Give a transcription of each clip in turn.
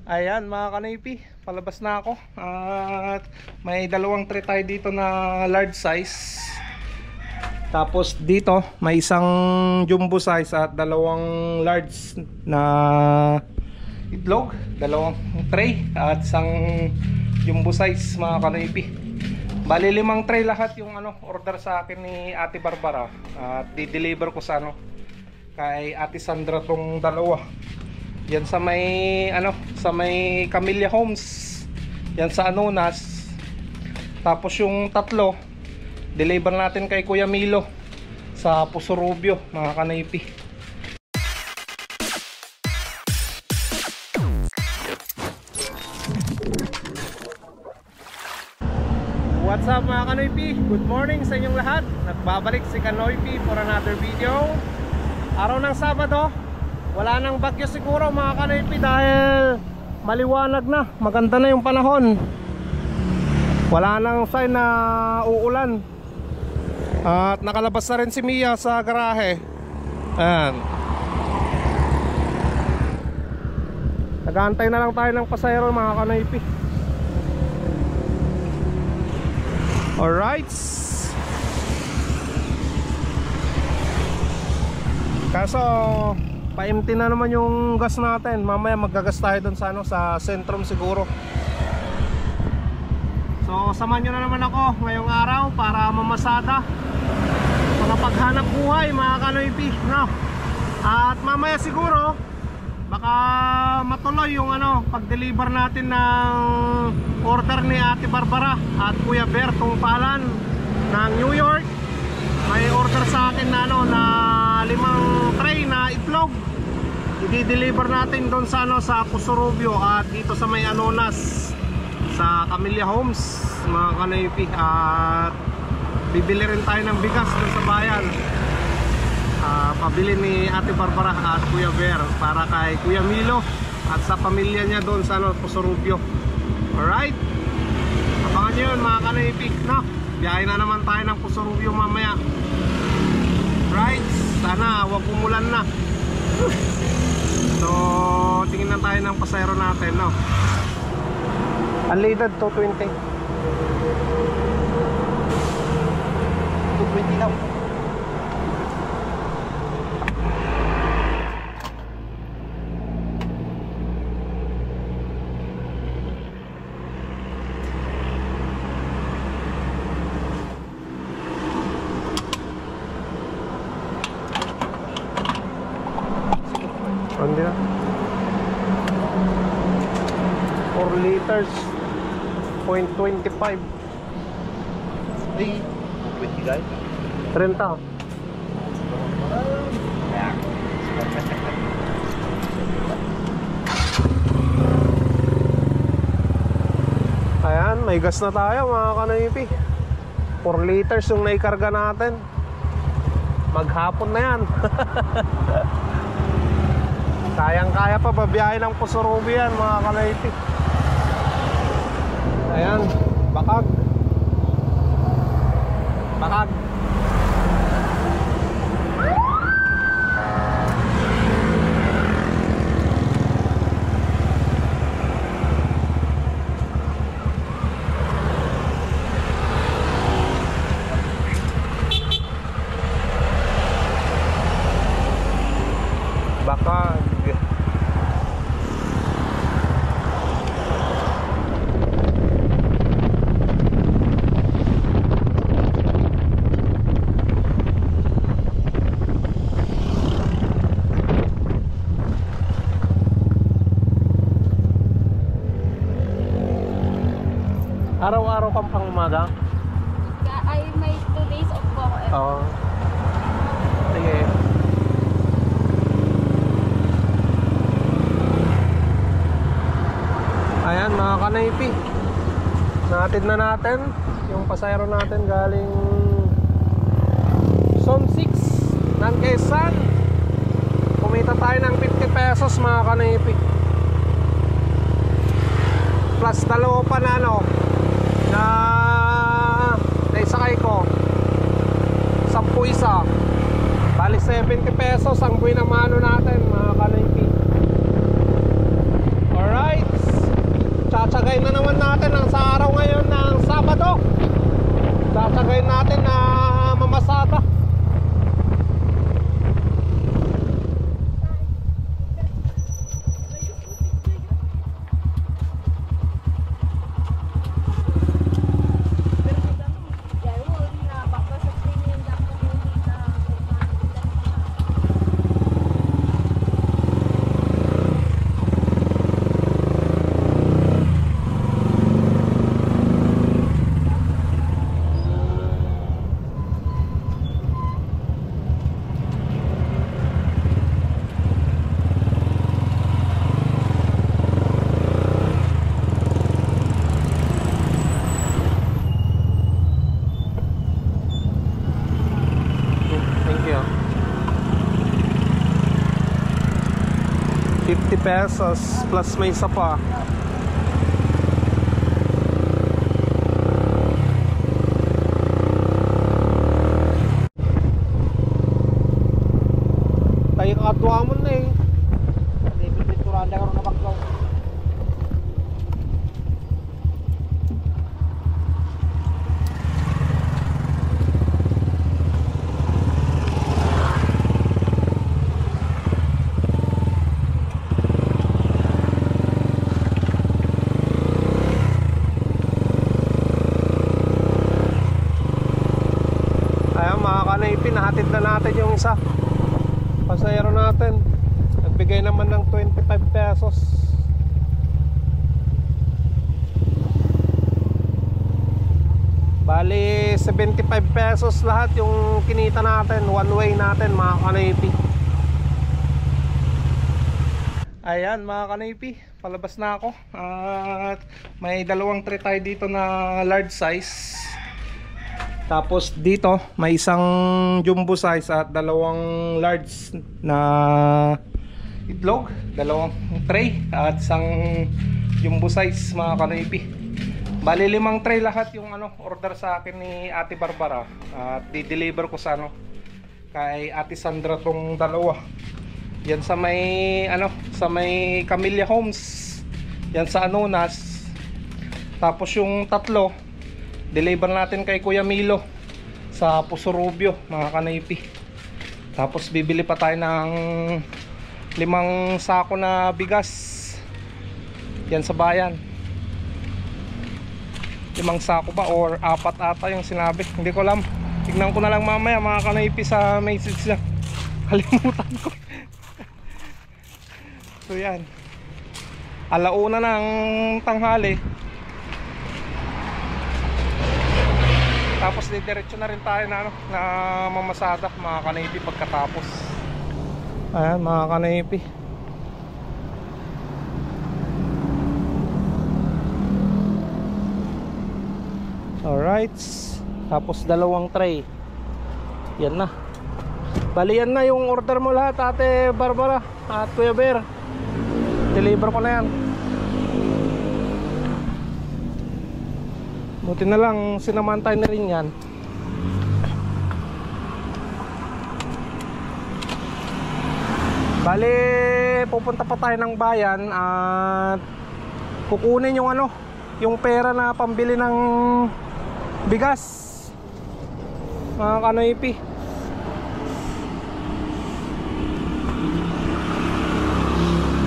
Ayan mga kanipi, palabas na ako. At may dalawang tray tayo dito na large size. Tapos dito may isang jumbo size at dalawang large na itlog. Dalawang tray at isang jumbo size mga kanipi. Bali 5 tray lahat yung order sa akin ni Ate Barbara. At di-deliver ko sa kay Ate Sandra tong dalawa. Yan sa may sa may Camellia Homes. Yan sa Anonas. Tapos yung tatlo deliver natin kay Kuya Milo sa Pusurubio mga kanipi. What's up mga kanipi? Good morning sa inyong lahat. Nagbabalik si Kanoypi for another video. Araw ng Sabado. Wala nang bagyo siguro mga kanipi dahil maliwanag na, maganda na yung panahon. Wala nang sign na uulan. At nakalabas na rin si Mia sa garahe. Ayan. Nag-aantay na lang tayo ng pasahero mga kanipi. Alright. Kaso pa-empty na naman yung gas natin. Mamaya maggagas tayo dun sa sa Centrum siguro. So samahan nyo na naman ako ngayong araw para mamasada, makapaghanap buhay mga kanoypi, no? At mamaya siguro baka matuloy yung pag-deliver natin ng order ni Ate Barbara at Kuya Bertong Palan ng New York. May order sa akin na na 5 tray na itlog. I-deliver natin doon sa sa Pusurubio at dito sa may Anonas sa Camellia Homes mga kanipi. At bibili rin tayo ng bigas doon sa bayan. Pabili ni Ate Barbara at Kuya Ber para kay Kuya Milo at sa pamilya niya doon sa Pusurubio. Alright, abangan nyo yun mga kanipi, no? Biyahe na naman tayo ng Pusurubio mamaya. Right, sana wag umulan na. So tingin na tayo ng pasahero natin, no? Unleaded 220. 220 lang. Hindi na 4 liters 0.25 320 guys. 30. Ayan, may gas na tayo mga kanipi. 4 liters yung naikarga natin. Maghapon na yan. Kayang-kaya pa babiyahe ng Pusurubio yan mga kanipi. Ayan, bakag. Bakag. Bakag. Araw-araw kang pang umaga? Ay, may 2 days off po ako. Oo. Sige. Ayan mga kanipi, natin na natin yung pasahero natin galing Zone 6 ng Quezon. Kumita tayo ng 50 pesos mga kanipi, plus dalawa pa na na naisakay ko 10 isa, bali 70 pesos ang buhay ng mano natin mga kanipi. Alright. Sasagayin natin na mamasada. Thank you. 50 pesos plus may isa pa. Tayo kakadwa mo na eh. Pinturaan na karoon na bangkaw. Ayan mga kanaypi, nahatid na natin yung isa pasahero natin. Nagbigay naman ng 25 pesos. Bali 75 pesos lahat yung kinita natin, one way natin mga kanaypi. Ayan mga kanaypi, palabas na ako. At may dalawang tray tayo dito na large size. Tapos dito may isang jumbo size at dalawang large na itlog, dalawang tray at isang jumbo size mga kanaypi. Bali 5 tray lahat yung order sa akin ni Ate Barbara at di-deliver ko sa kay Ate Sandra tong dalawa. Yan sa may sa may Camellia Homes. Yan sa Anonas. Tapos yung tatlo deliver natin kay Kuya Milo sa Pusurubio mga kanaypi. Tapos bibili pa tayo ng 5 sako na bigas yan sa bayan. 5 sako ba or 4 ata yung sinabi, hindi ko alam. Tignan ko na lang mamaya mga kanaypi sa message niya. Kalimutan ko. So yan, alauna ng tanghali. Tapos didiretso na rin tayo na mamasada mga kanaypi pagkatapos. Ayan mga kanaypi. Alright. Tapos 2 tray. Yan na. Bali yan na yung order mo lahat Ate Barbara at Kuya Bear. Deliver ko na yan. Buti na lang sinamantay na rin yan. Bali pupunta pa tayo ng bayan at kukunin yung yung pera na pambili ng bigas mga kanaypi.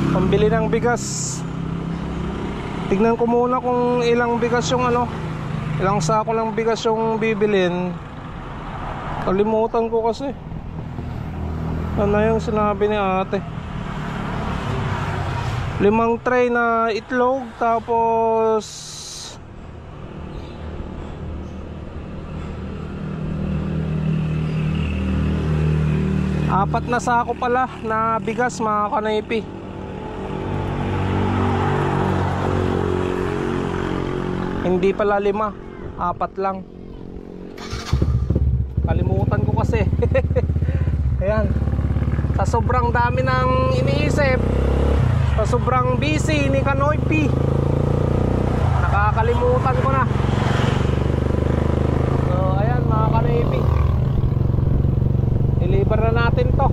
Pambili ng bigas. Tignan ko muna kung ilang bigas yung ilang sako ng bigas yung bibilin. Kalimutan ko kasi. Ano yung sinabi ni ate? 5 tray na itlog. Tapos 4 na sako pala na bigas mga kanaypi. Hindi pala 5, 4 lang. Kalimutan ko kasi. Ayan. Sa sobrang dami ng iniisip, sa sobrang busy ni Kanoypi, nakakalimutan ko na. So ayan mga Kanoypi, deliver na natin to.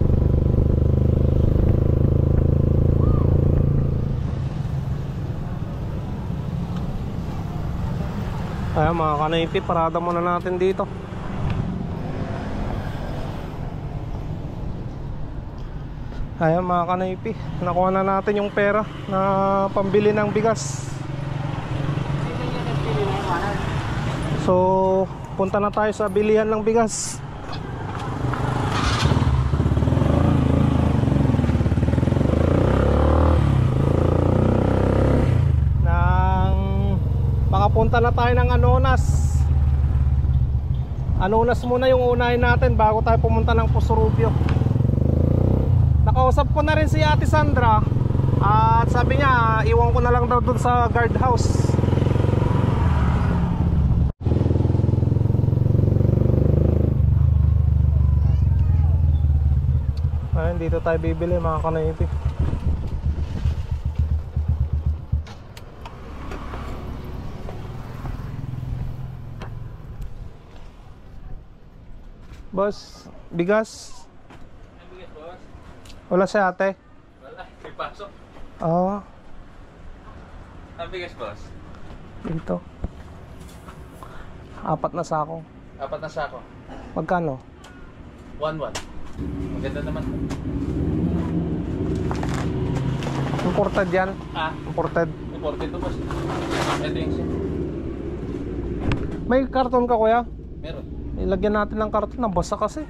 Ayan mga kanaypi, parada muna natin dito. Ayan mga kanaypi, nakuha na natin yung pera na pambili ng bigas. So punta na tayo sa bilihan ng bigas. Makapunta na tayo ng Anonas. Anonas muna yung unahin natin bago tayo pumunta ng Pusurubio. Nakausap ko na rin si Ate Sandra at sabi niya iwan ko na lang daw dun sa guardhouse. Ayun, dito tayo bibili mga kanaypi. Boss, bigas? Bigas, boss? Wala si ate? Wala, may pasok. Oo. Ang bigas, boss? Dito. 4 na sako. 4 na sako. Magkano? 1-1. Maganda naman. Imported yan? Ah, Imported. imported to, boss. Ito yung sim. May karton ka kuya? Meron. Ilagyan natin ng karton, nabasa kasi.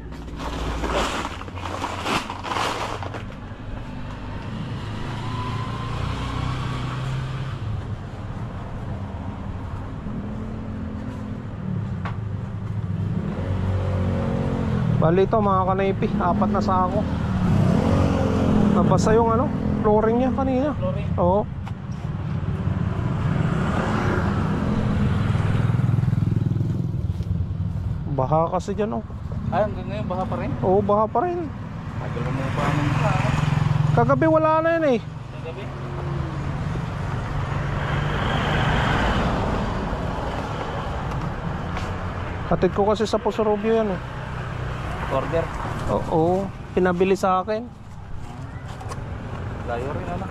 Bali ito mga kanaypi, 4 na sako. Nabasa yung ano, flooring niya kanina. Flooring? Oo. Baha kasi dyan oh. Ah, hanggang ngayon, baha pa rin? Oo, baha pa rin. Tagal mo pa naman pa. Kagabi wala na yun eh. Ang gabi? Hatid ko kasi sa Pusurubio yan eh. Order. Oo, pinabili sa akin. Layo rin, ano?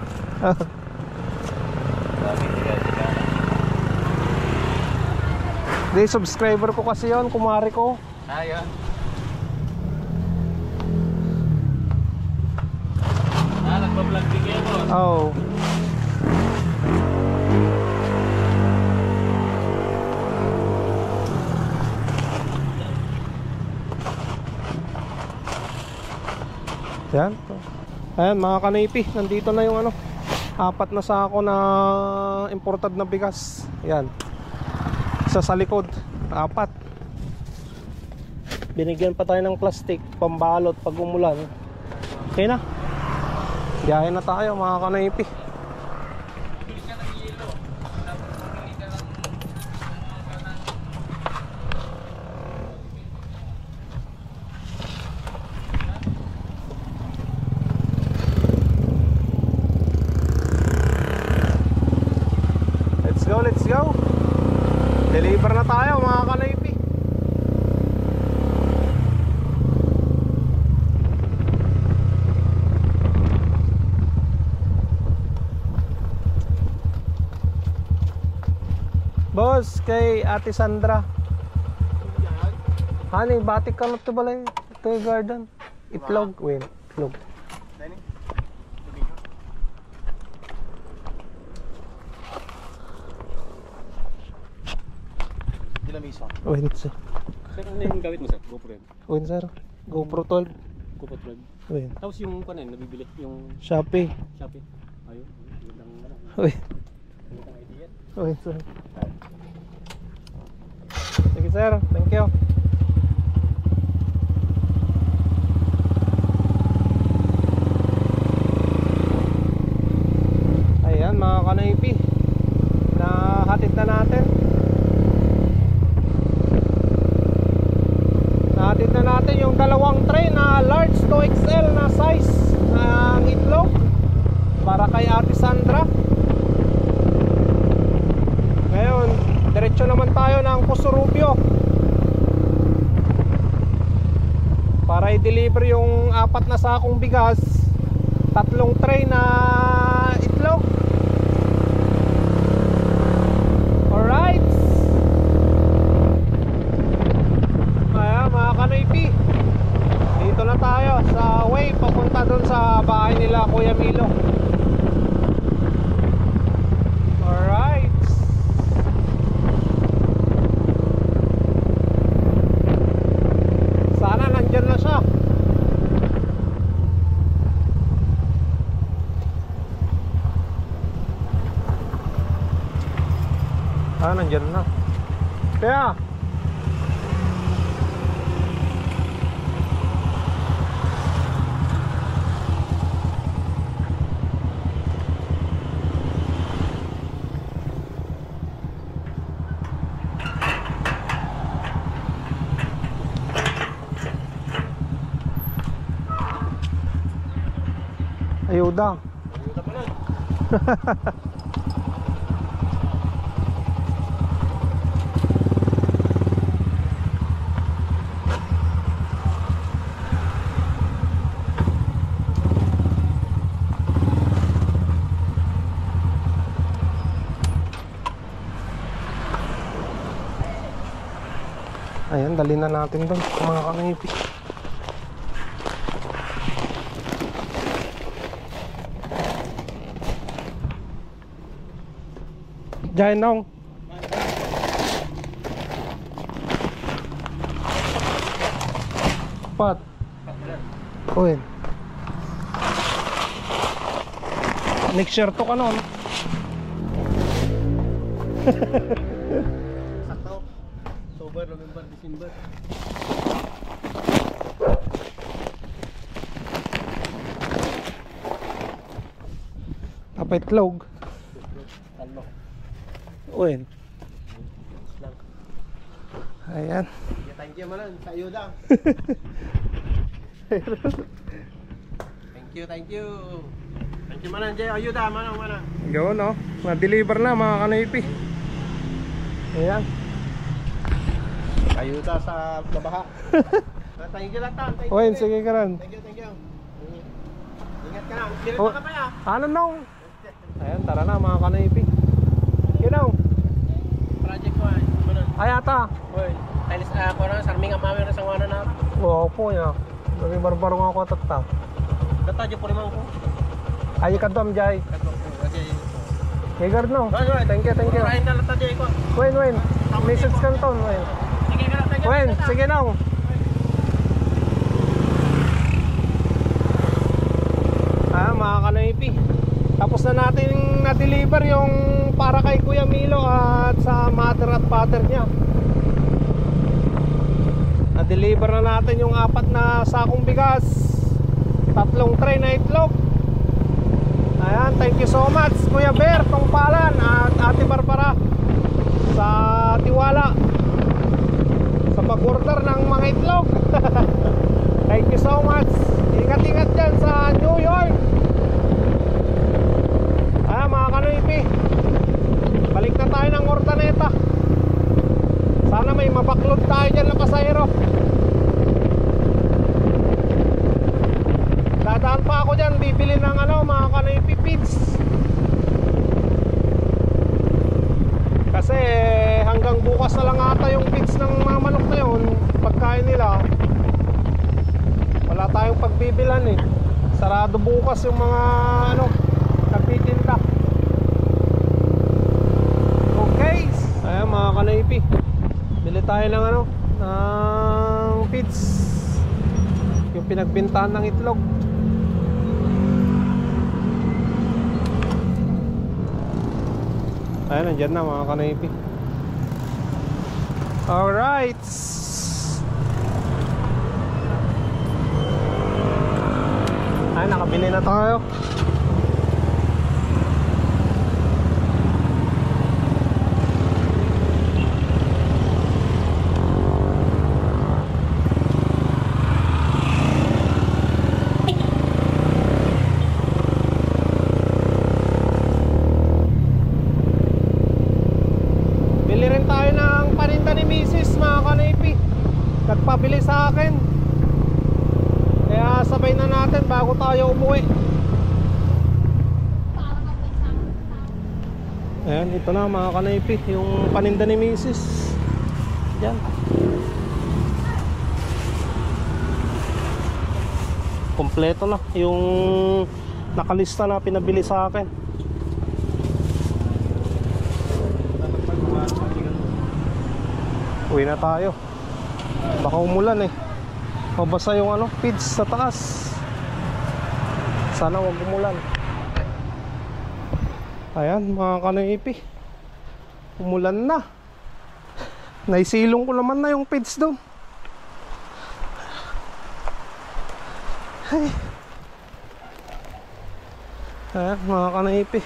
Dami, tiga-tiga na. Di, subscriber ko kasi yon, kumari ko. Ah, yun. Ah, nagpa-vlog din kayo, boss? Oo. Yan. Ayan mga kanaypi, nandito na yung ano, 4 na sako na imported na bigas. Yan. Isa sa likod, 4. Binigyan pa tayo ng plastic pambalot pag umulan. Okay na. Biyahe na tayo mga kanaypi. Let's go. Deliver na tayo mga kanaypi. Boss, kay Ate Sandra. Hani, batik ka na ito balay. Ito yung garden. Iplog. Wait, iplog. Wait, sir. Sir, ano yung gamit mo, sir? GoPro yan. Wait, sir. GoPro 12. GoPro 12. Wait. Tapos yung kanan, nabibili. Yung Shopee. Shopee. Ayun. Yun ang ano. Wait. Yun ang idea. Wait, sir. Sige, sir. Thank you. Ayan, mga kanaypi. Nahatid na natin. Nahatid na natin yung 2 tray na large to XL na size ng itlog para kay Ate Sandra. Ngayon, diretso naman tayo ng Pusurubio para i-deliver yung 4 na sakong bigas, 3 tray na itlog. Alright. Ah, nandyan na. Kaya ayuda. Ayuda pa lang. Ayan, dali na natin doon mga kanipi. Diyan nong. Pat. Uy. Next year to ka nun. Sakto. October, November, December. Tapay tlog. Talo. Uy. Lang. Ayan. Thank you manan sa ayuda. Thank you, thank you. Thank you manan, Jay. Ayuda, manang. Go no. Na-deliver na mga kanipi. Ayan. Ayuda sa babaha. Thank you latan. Thank you. Uy, sige ka rin. Thank you, thank you. Ingat ka na. Diretso Oh. ka pa ya. Ano nong? Ayan, tara na mga kanipi. You know. Project ko ay. Manan. Ay ata. Hoy, alis ako na sarming amawi na sangwana na. Oo po ya. Dari barbaro nga ako tatta. Data jo po limang ko. Ay ka dom jay. Kasi Yegar no. Thank you, thank you. Kain na lata Jay ko. Wen. Message kan ton, Wen. Sige ka na, thank you. Wen, sige nong. Ah, mga kanipi. Tapos na natin na-deliver yung para kay Kuya Milo at sa mother at father niya. Na-deliver na natin yung 4 na sakong bigas, 3 tray na itlog. Ayan, thank you so much Kuya Ber, Tongpalan at Ate Barbara sa tiwala sa pag-order ng mga itlog. Thank you so much. Ingat-ingat dyan sa New York. Ayan mga kanipi, balik na tayo ng Ordaneta. Sana may mabaklod tayo dyan na pasahero. Dadaan pa ako dyan, bibili ng mga kanipi feeds. Kasi hanggang bukas na lang ata yung feeds ng mga manok na yun. Pagkain nila, wala tayong pagbibilan eh. Sarado bukas yung mga nagtitinda. Okay. Ayan mga kanipi, bili tayo ng ng feeds, yung pinagbintahan ng itlog. Ayan, nandyan na mga kanipi. Alright. Ay, nakabili na tayo. Nagpabili sa akin, kaya sabay na natin bago tayo umuwi. Ayan, ito na mga kanipi, yung paninda ni Mrs. Diyan. Kompleto na yung nakalista na pinabili sa akin. Uwi na tayo. Baka umulan eh. Mabasa yung feeds sa taas. Sana wag umulan. Ayan mga kanipi, Umulan na. Naisilong ko naman na yung pits doon. Ay. Mga kanaipi.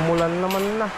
Umulan naman na.